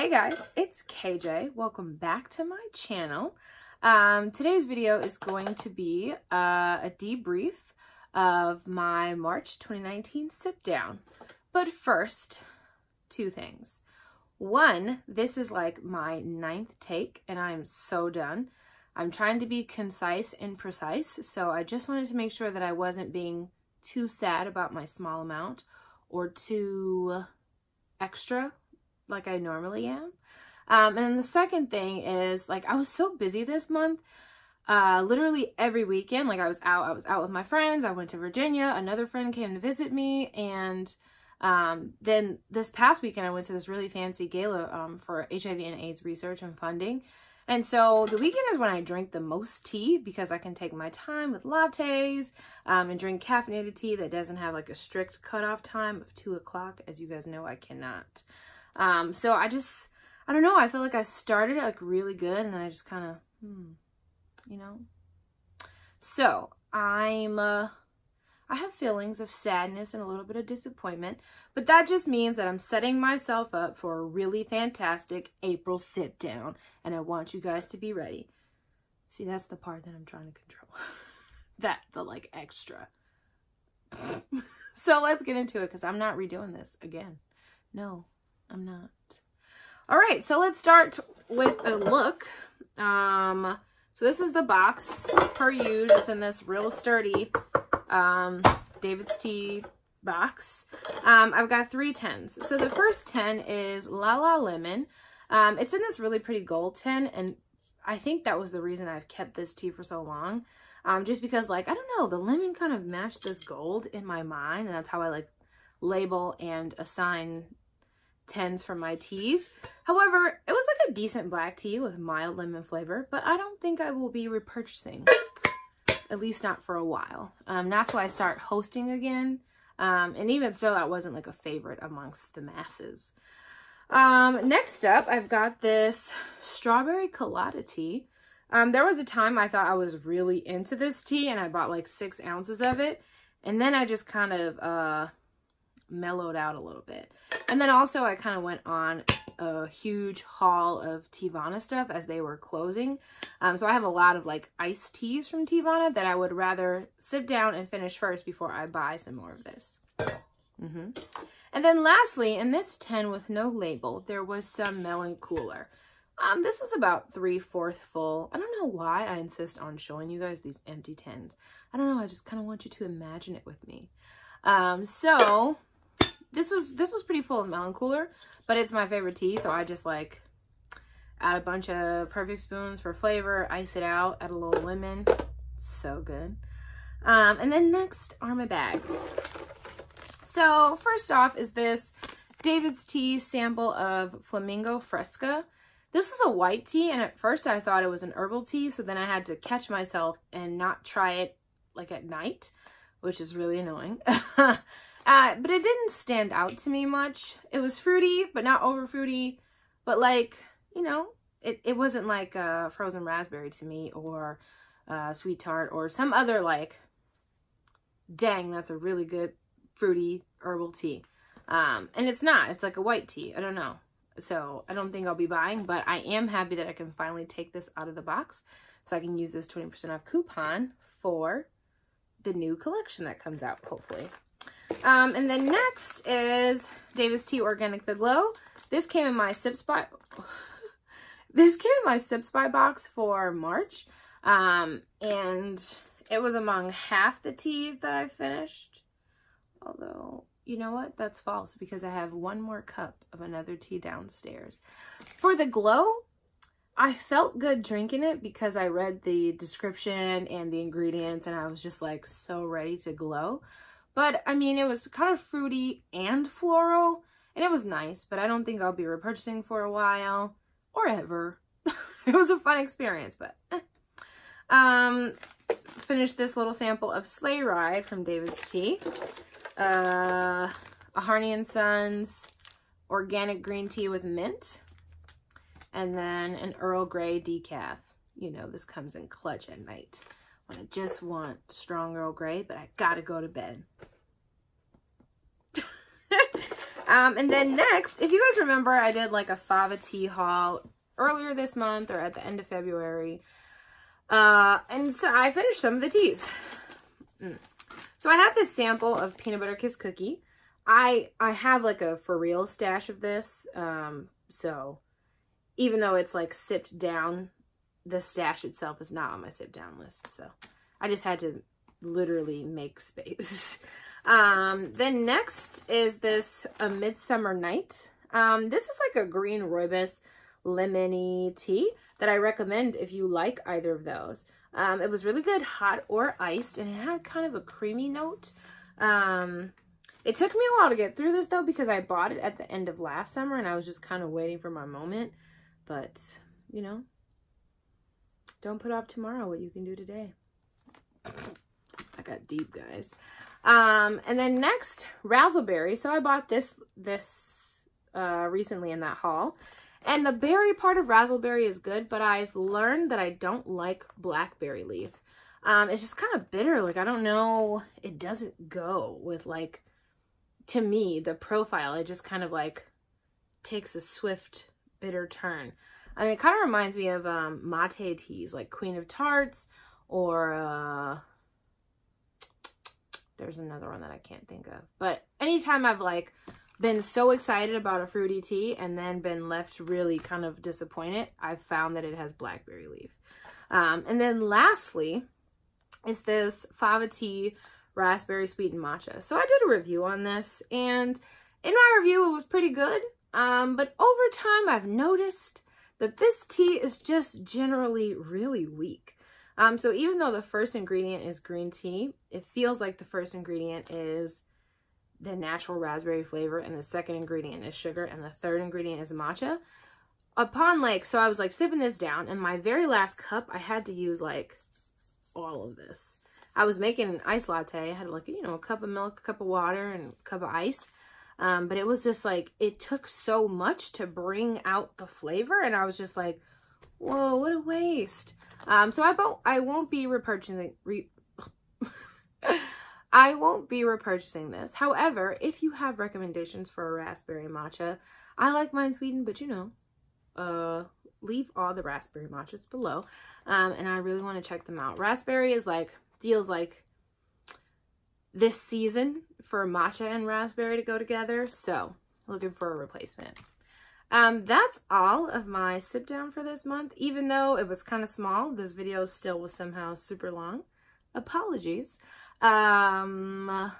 Hey guys, it's KJ. Welcome back to my channel. Today's video is going to be a debrief of my March 2019 sit down. But first, two things. One, this is like my 9th take and I'm so done. I'm trying to be concise and precise, so I just wanted to make sure that I wasn't being too sad about my small amount or too extra like I normally am. And then the second thing is, like, I was so busy this month, literally every weekend. Like, I was out with my friends. I went to Virginia. Another friend came to visit me. And then this past weekend, I went to this really fancy gala for HIV and AIDS research and funding. And so the weekend is when I drink the most tea because I can take my time with lattes and drink caffeinated tea that doesn't have like a strict cutoff time of 2 o'clock. As you guys know, I cannot. So I don't know, I feel like I started it like really good and then I just kind of, you know. So I have feelings of sadness and a little bit of disappointment, but that just means that I'm setting myself up for a really fantastic April sit down and I want you guys to be ready. See, that's the part that I'm trying to control. the like extra. So let's get into it because I'm not redoing this again. No, I'm not. All right, so let's start with a look. So this is the box per usual. It's in this real sturdy David's Tea box. I've got 3 tins. So the first tin is La La Lemon. It's in this really pretty gold tin, and I think that was the reason I've kept this tea for so long. Just because, like, I don't know, the lemon kind of matched this gold in my mind, and that's how I like label and assign tins for my teas. However, it was like a decent black tea with mild lemon flavor, but I don't think I will be repurchasing, at least not for a while. That's why I start hosting again. And even so, that wasn't like a favorite amongst the masses. Next up, I've got this strawberry colada tea. There was a time I thought I was really into this tea and I bought like 6 ounces of it. And then I just kind of, mellowed out a little bit. And then also I kind of went on a huge haul of Teavana stuff as they were closing. So I have a lot of like iced teas from Teavana that I would rather sit down and finish first before I buy some more of this. And then lastly, in this tin with no label, there was some melon cooler. This was about 3/4 full. I don't know why I insist on showing you guys these empty tins. I don't know, I just kind of want you to imagine it with me. So this was pretty full of melon cooler, but it's my favorite tea, so I just like add a bunch of perfect spoons for flavor, ice it out, add a little lemon. So good. And then next are my bags. So first off is this David's Tea sample of Flamingo Fresca. This was a white tea, and at first I thought it was an herbal tea, so then I had to catch myself and not try it like at night, which is really annoying. But it didn't stand out to me much. It was fruity, but not over fruity. But like, you know, it wasn't like frozen raspberry to me, or sweet tart, or some other like, dang, that's a really good fruity herbal tea. And it's not. It's like a white tea. I don't know. So I don't think I'll be buying, but I am happy that I can finally take this out of the box so I can use this 20% off coupon for the new collection that comes out, hopefully. And then next is David's Tea Organic The Glow. This came in my Sips By box for March. And it was among half the teas that I finished. Although, you know what? That's false because I have one more cup of another tea downstairs. For the Glow, I felt good drinking it because I read the description and the ingredients and I was just like so ready to glow. But I mean, it was kind of fruity and floral and it was nice, but I don't think I'll be repurchasing for a while or ever. It was a fun experience, but finished this little sample of Sleigh Ride from David's Tea. A Harney & Sons organic green tea with mint. And then an Earl Grey decaf. You know, this comes in clutch at night when I just want strong Earl Grey, but I gotta go to bed. And then next, if you guys remember, I did like a fava tea haul earlier this month or at the end of February. And so I finished some of the teas. So I have this sample of Peanut Butter Kiss Cookie. I have like a for real stash of this. So even though it's like sipped down, the stash itself is not on my sip down list. So I just had to literally make space. Then next is this A Midsummer Night. This is like a green rooibos lemony tea that I recommend if you like either of those. It was really good hot or iced, and it had kind of a creamy note. It took me a while to get through this though, because I bought it at the end of last summer and I was just kind of waiting for my moment. But, you know, don't put off tomorrow what you can do today. I got deep, guys. And then next, Razzleberry. So I bought this recently in that haul. And the berry part of Razzleberry is good, but I've learned that I don't like blackberry leaf. It's just kind of bitter. Like, I don't know. It doesn't go with, like, to me, the profile. It just kind of, like, takes a swift, bitter turn. I mean, it kind of reminds me of mate teas, like Queen of Tarts, or there's another one that I can't think of. But anytime I've, like, been so excited about a fruity tea and then been left really kind of disappointed, I've found that it has blackberry leaf. And then lastly is this fava tea raspberry sweetened matcha. So I did a review on this, and in my review it was pretty good. But over time I've noticed that this tea is just generally really weak. So even though the first ingredient is green tea, it feels like the first ingredient is the natural raspberry flavor, and the second ingredient is sugar, and the third ingredient is matcha. So I was like sipping this down, and my very last cup, I had to use like all of this. I was making an iced latte. I had like, you know, a cup of milk, a cup of water, and a cup of ice. But it was just like, it took so much to bring out the flavor, and I was just like, whoa, what a waste. So I won't be repurchasing, I won't be repurchasing this. However, if you have recommendations for a raspberry matcha, I like mine sweetened, but you know, leave all the raspberry matchas below. And I really want to check them out. Raspberry is like, feels like this season for matcha and raspberry to go together. So looking for a replacement. That's all of my sip down for this month. Even though it was kind of small, this video still was somehow super long. Apologies. Yeah,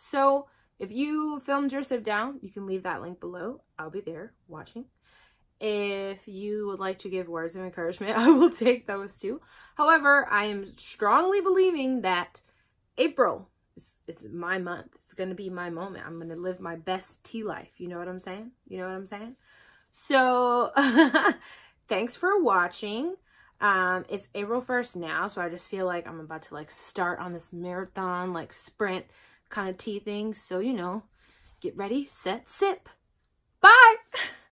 so if you filmed your sip down, you can leave that link below. I'll be there watching. If you would like to give words of encouragement, I will take those too. However, I am strongly believing that April is my month. It's going to be my moment. I'm going to live my best tea life. You know what I'm saying? You know what I'm saying? So, thanks for watching. It's April 1st now, so I just feel like I'm about to like start on this marathon, like sprint kind of tea thing. So, you know, get ready, set, sip.